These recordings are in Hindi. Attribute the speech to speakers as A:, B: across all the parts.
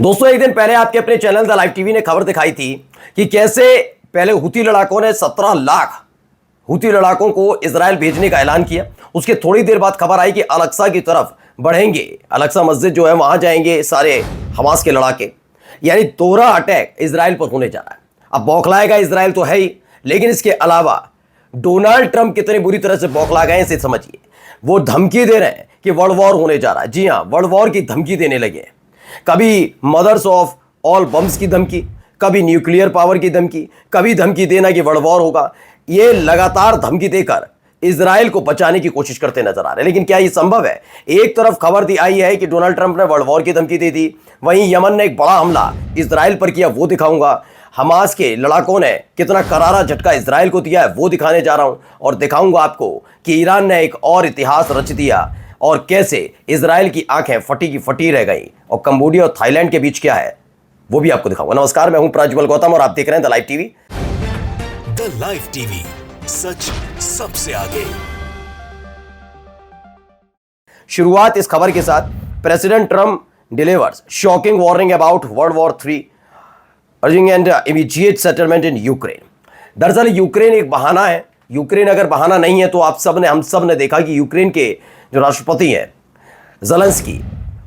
A: दोस्तों, एक दिन पहले आपके अपने चैनल द लाइव टीवी ने खबर दिखाई थी कि कैसे पहले हुती लड़ाकों ने 17 लाख हुती लड़ाकों को इजराइल भेजने का ऐलान किया। उसके थोड़ी देर बाद खबर आई कि अलक्सा की तरफ बढ़ेंगे, अलक्सा मस्जिद जो है वहां जाएंगे सारे हमास के लड़ाके। यानी दोहरा अटैक इजराइल पर होने जा रहा है। अब बौखलाएगा इजराइल तो है ही, लेकिन इसके अलावा डोनाल्ड ट्रंप कितने बुरी तरह से बौखला गए इसे समझिए। वो धमकी दे रहे हैं कि वर्ल्ड वॉर होने जा रहा है। जी हां, वर्ल्ड वॉर की धमकी देने लगे हैं। कभी मदर्स ऑफ ऑल बम्स की धमकी, कभी न्यूक्लियर पावर की धमकी, कभी धमकी देना कि वर्ल्ड वॉर होगा। ये लगातार धमकी देकर इजराइल को बचाने की कोशिश करते नजर आ रहे हैं। लेकिन क्या ये संभव है? एक तरफ खबर आई है कि डोनाल्ड ट्रंप ने वर्ल्ड वॉर की धमकी दे दी, वहीं यमन ने एक बड़ा हमला इजराइल पर किया, वो दिखाऊंगा। हमास के लड़ाकों ने कितना करारा झटका इजराइल को दिया है वो दिखाने जा रहा हूं, और दिखाऊंगा आपको कि ईरान ने एक और इतिहास रच दिया और कैसे इजराइल की आंखें फटी की फटी रह गई, और कंबोडिया और थाईलैंड के बीच क्या है वो भी आपको दिखाऊंगा। नमस्कार, मैं हूं प्रज्वल गौतम और आप देख रहे हैं the live TV.
B: The live TV, सच सबसे आगे।
A: शुरुआत इस खबर के साथ, President Trump delivers shocking warning about world war 3 urging and immediate settlement in Ukraine. दरअसल यूक्रेन एक बहाना है। यूक्रेन अगर बहाना नहीं है तो हम सब ने देखा कि यूक्रेन के जो राष्ट्रपति हैं ज़ेलेंस्की,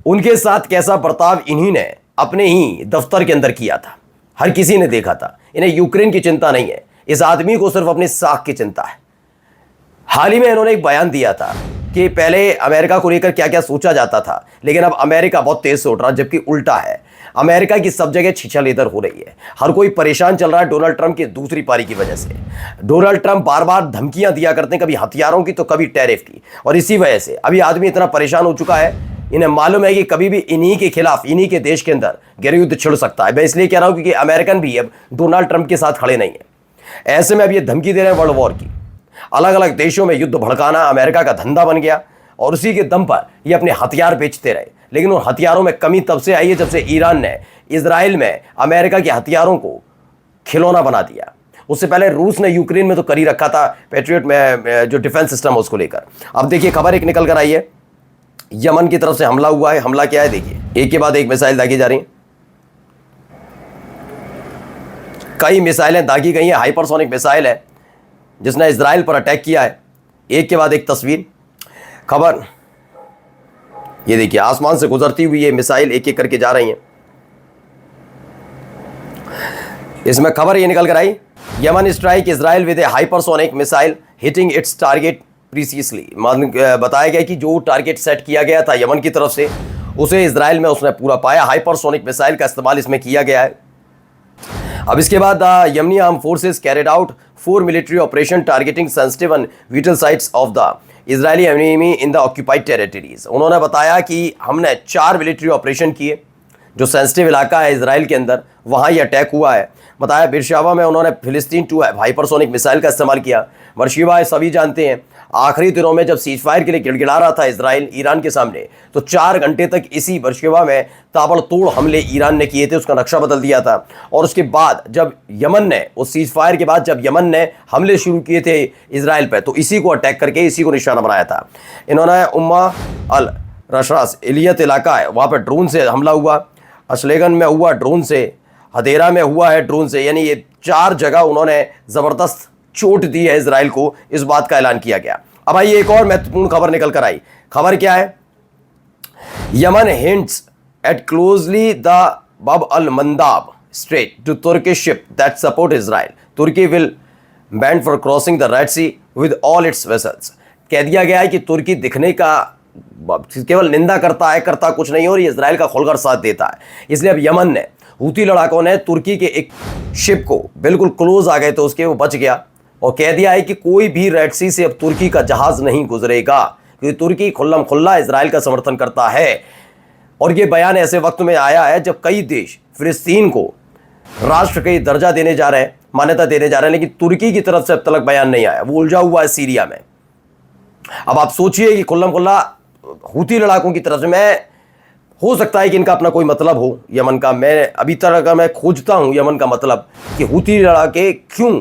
A: उनके साथ कैसा बर्ताव इन्हीं ने अपने ही दफ्तर के अंदर किया था। हर किसी ने देखा था। इन्हें यूक्रेन की चिंता नहीं है, इस आदमी को सिर्फ अपनी साख की चिंता है। हाल ही में इन्होंने एक बयान दिया था कि पहले अमेरिका को लेकर क्या क्या सोचा जाता था, लेकिन अब अमेरिका बहुत तेज से उठ रहा है, जबकि उल्टा है। अमेरिका की सब जगह छीछा लेदर हो रही है। हर कोई परेशान चल रहा है डोनाल्ड ट्रंप की दूसरी पारी की वजह से। डोनाल्ड ट्रंप बार बार धमकियां दिया करते हैं, कभी हथियारों की तो कभी टैरिफ की, और इसी वजह से अभी आदमी इतना परेशान हो चुका है। इन्हें मालूम है कि कभी भी इन्हीं के खिलाफ, इन्हीं के देश के अंदर गृहयुद्ध छिड़ सकता है। मैं इसलिए कह रहा हूं क्योंकि अमेरिकन भी अब डोनाल्ड ट्रंप के साथ खड़े नहीं है। ऐसे में अब ये धमकी दे रहे हैं वर्ल्ड वॉर की। अलग अलग देशों में युद्ध भड़काना अमेरिका का धंधा बन गया, और उसी के दम पर ये अपने हथियार बेचते रहे। लेकिन उन हथियारों में कमी तब से आई है जब से ईरान ने इजराइल में अमेरिका के हथियारों को खिलौना बना दिया। उससे पहले रूस ने यूक्रेन में तो कर ही रखा था, पैट्रियट में जो डिफेंस सिस्टम है उसको लेकर। अब देखिए खबर एक निकल कर आई है, यमन की तरफ से हमला हुआ है। हमला क्या है देखिए, एक के बाद एक मिसाइल दागी जा रही हैं। कई मिसाइलें दागी गई हैं, हाइपरसोनिक मिसाइल है जिसने इजराइल पर अटैक किया है। एक के बाद एक तस्वीर, खबर ये देखिए, आसमान से गुजरती हुई ये मिसाइल एक एक करके जा रही हैं। इसमें खबर ये निकल कर आई, Yemen strike Israel with a hypersonic missile hitting its target precisely. बताया गया कि जो टारगेट सेट किया गया था यमन की तरफ से, उसे इजराइल में उसने पूरा पाया। हाइपरसोनिक मिसाइल का इस्तेमाल इसमें किया गया है। अब इसके बाद Yemeni arm forces carried out 4 military operation targeting sensitive and vital sites of the Israeli enemy in the occupied territories. उन्होंने बताया कि हमने 4 मिलिट्री ऑपरेशन किए, जो सेंसिटिव इलाका है इजराइल के अंदर, वहाँ ये अटैक हुआ है। बताया बिरशावा में उन्होंने फिलिस्तीन 2 हाइपरसोनिक मिसाइल का इस्तेमाल किया। बर्शिवा सभी जानते हैं, आखिरी दिनों में जब सीज फायर के लिए गिड़गिड़ा रहा था इजराइल ईरान के सामने, तो 4 घंटे तक इसी बर्शिवा में ताबड़तोड़ हमले ईरान ने किए थे, उसका नक्शा बदल दिया था। और उसके बाद जब यमन ने, उस सीज फायर के बाद जब यमन ने हमले शुरू किए थे इजराइल पर, तो इसी को अटैक करके इसी को निशाना बनाया था। इन्होंने उम्मा अल रशास इलियत इलाका है, वहाँ पर ड्रोन से हमला हुआ। अशलेगन में हुआ ड्रोन से, हदेरा में हुआ है ड्रोन से। यानी ये 4 जगह उन्होंने ज़बरदस्त चोट दी है इजराइल को, इस बात का ऐलान किया गया। अब आइए एक और महत्वपूर्ण खबर निकल कर आई। खबर क्या है, Yemen hints at closely the Bab al Mandeb strait to Turkish ship that support Israel. Turkey will ban for crossing the Red Sea with all its vessels. कह दिया गया है कि तुर्की दिखने का केवल निंदा करता है, करता कुछ नहीं, और ये इजराइल का खुलकर साथ देता है। इसलिए अब यमन ने, हूती लड़ाकों ने तुर्की के एक शिप को बिल्कुल क्लोज आ गए तो उसके वो बच गया, और कह दिया है कि कोई भी रेड सी से अब तुर्की का जहाज नहीं गुजरेगा, क्योंकि तुर्की खुल्लम खुल्ला इजराइल का समर्थन करता है। और ये बयान ऐसे वक्त में आया है जब कई देश फिलिस्तीन को राष्ट्र का दर्जा देने जा रहे हैं, मान्यता देने जा रहे हैं, लेकिन तुर्की की तरफ से अब तक बयान नहीं आया। वो उलझा हुआ है सीरिया में। अब आप सोचिए कि खुल्लम खुल्ला हूती लड़ाकों की तरफ से, मैं हो सकता है कि इनका अपना कोई मतलब हो यमन का। मैं अभी तक मैं खोजता हूं यमन का मतलब कि हूती लड़ाके क्यों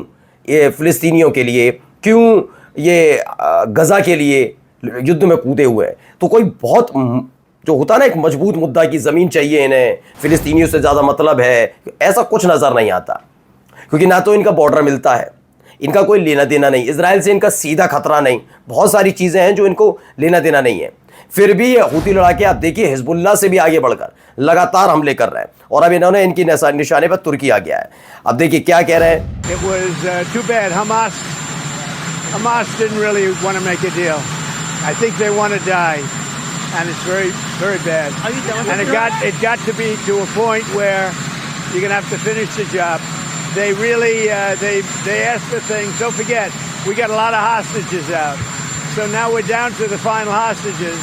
A: ये फिलिस्तीनियों के लिए, क्यों ये गजा के लिए युद्ध में कूदे हुए हैं। तो कोई बहुत जो होता है ना एक मजबूत मुद्दा की ज़मीन चाहिए इन्हें, फिलिस्तीनियों से ज़्यादा मतलब है, ऐसा कुछ नज़र नहीं आता, क्योंकि ना तो इनका बॉर्डर मिलता है, इनका कोई लेना देना नहीं, इजराइल से इनका सीधा खतरा नहीं, बहुत सारी चीज़ें हैं जो इनको लेना देना नहीं है। फिर भी ये हूती लड़ाके आप देखिए हिजबुल्लाह से भी आगे बढ़कर लगातार हमले कर रहे हैं, और अब इन्होंने इनकी निशाने पर तुर्की आ गया है। अब देखिए क्या कह रहे हैं।
C: It was too bad. Hamas didn't really want to make a deal. I think they want to die, and it's very, very bad. And it got to be to a point where you're going to have to finish the job. They really they asked for things. Don't forget, we got a lot of hostages out. So now we're down to the final hostages,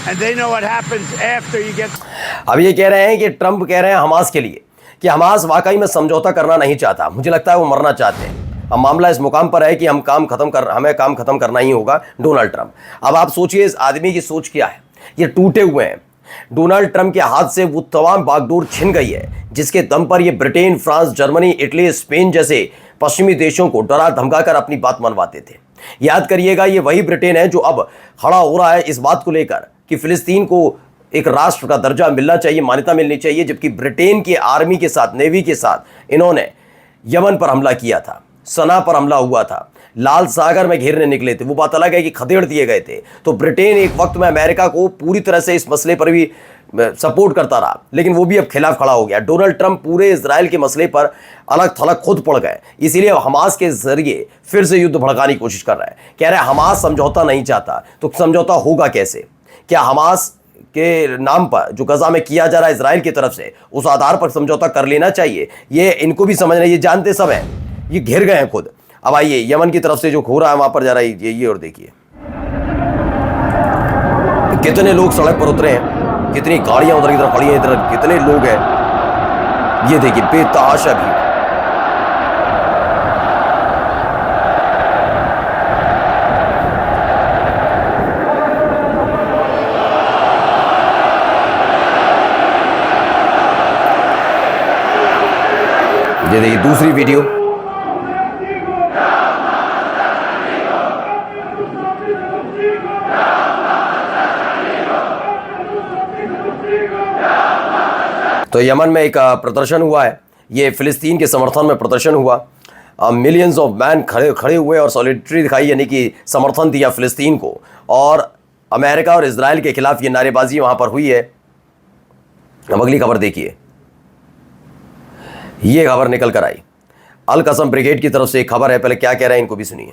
C: and they know what happens after you get.
A: अब ये कह रहे हैं कि ट्रंप कह रहे हैं हमास के लिए कि हमास वाकई में समझौता करना नहीं चाहता, मुझे लगता है वो मरना चाहते हैं। अब मामला इस मुकाम पर है कि हमें काम खत्म करना ही होगा, डोनाल्ड ट्रंप। अब आप सोचिए इस आदमी की सोच क्या है, ये टूटे हुए हैं। डोनाल्ड ट्रंप के हाथ से वो तमाम बागडोर छिन गई है जिसके दम पर ये Britain, France, Germany, Italy, Spain जैसे पश्चिमी देशों को डरा धमकाकर अपनी बात मनवाते थे। याद करिएगा, ये वही ब्रिटेन है जो अब खड़ा हो रहा है इस बात को लेकर कि फिलिस्तीन को एक राष्ट्र का दर्जा मिलना चाहिए, मान्यता मिलनी चाहिए, जबकि ब्रिटेन की आर्मी के साथ, नेवी के साथ इन्होंने यमन पर हमला किया था, सना पर हमला हुआ था, लाल सागर में घेरने निकले थे, वो बात अलग है कि खदेड़ दिए गए थे। तो ब्रिटेन एक वक्त में अमेरिका को पूरी तरह से इस मसले पर भी सपोर्ट करता रहा, लेकिन वो भी अब खिलाफ खड़ा हो गया। डोनाल्ड ट्रंप पूरे इजराइल के मसले पर अलग थलग खुद पड़ गए, इसीलिए हमास के जरिए फिर से युद्ध भड़काने की कोशिश कर रहा है। कह रहा है हमास समझौता नहीं चाहता, तो समझौता होगा कैसे? क्या हमास के नाम पर जो गजा में किया जा रहा है इजराइल की तरफ से, उस आधार पर समझौता कर लेना चाहिए? ये इनको भी समझना, ये जानते सब हैं, ये घिर गए हैं खुद। अब आइए यमन की तरफ से जो खो रहा है वहां पर जा रहा है ये और देखिए कितने लोग सड़क पर उतरे हैं, कितनी गाड़ियां उधर इधर खड़ी हैं, इधर कितने लोग हैं, ये देखिए बेतहाशा भी। ये देखिए दूसरी वीडियो, तो यमन में एक प्रदर्शन हुआ है, ये फिलिस्तीन के समर्थन में प्रदर्शन हुआ। मिलियंस ऑफ मैन खड़े हुए और सॉलिडरिटी दिखाई, यानी कि समर्थन दिया फिलिस्तीन को, और अमेरिका और इजराइल के खिलाफ ये नारेबाजी वहाँ पर हुई है। अब अगली खबर देखिए, ये खबर निकल कर आई, अल कसम ब्रिगेड की तरफ से एक खबर है, पहले क्या कह रहे हैं इनको भी सुनिए।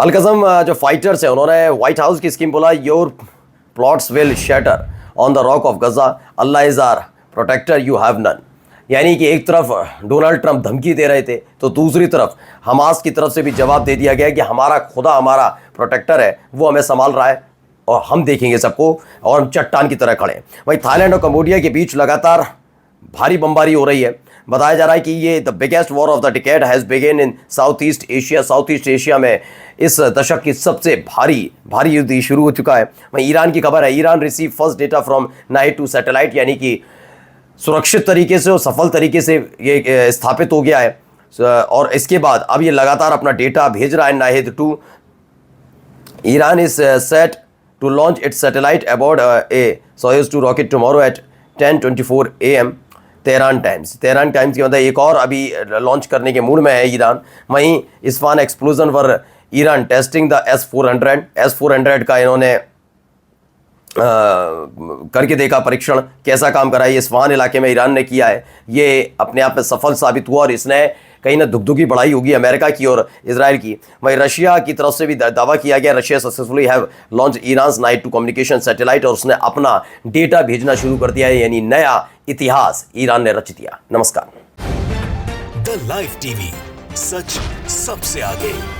A: अल कसम जो फाइटर्स हैं उन्होंने व्हाइट हाउस की स्कीम बोला, your plots will shatter on the rock of Gaza, Allah is our protector, you have none. यानी कि एक तरफ डोनाल्ड ट्रंप धमकी दे रहे थे, तो दूसरी तरफ हमास की तरफ से भी जवाब दे दिया गया कि हमारा खुदा हमारा प्रोटेक्टर है, वो हमें संभाल रहा है और हम देखेंगे सबको, और हम चट्टान की तरह खड़े हैं। वहीं थाईलैंड और कंबोडिया के बीच लगातार भारी बमबारी हो रही है। बताया जा रहा है कि ये the biggest war of the decade has began in South East Asia. South East Asia में इस दशक की सबसे भारी युद्ध शुरू हो चुका है। वहीं ईरान की खबर है, Iran receive first data from night 2 satellite, यानी कि सुरक्षित तरीके से और सफल तरीके से ये स्थापित हो गया है, और इसके बाद अब ये लगातार अपना डेटा भेज रहा है Nahid 2। Iran is set to launch its satellite aboard a Soyuz 2 rocket tomorrow at 10:24 AM Tehran times की मतलब एक और अभी लॉन्च करने के मूड में है ईरान। वहीं इस्फान एक्सप्लोजन पर ईरान टेस्टिंग द S-400 का इन्होंने करके देखा परीक्षण, कैसा काम करा है। इस्फान इलाके में ईरान ने किया है, ये अपने आप में सफल साबित हुआ, और इसने कहीं ना दुगदुगी बढ़ाई होगी अमेरिका की और इजराइल की। वहीं रशिया की तरफ से भी दावा किया गया, Russia successfully have launch Iran's night 2 communication satellite, और उसने अपना डेटा भेजना शुरू कर दिया है, यानी नया इतिहास ईरान ने रच दिया। नमस्कार।
B: द लाइव टीवी, सच सबसे आगे।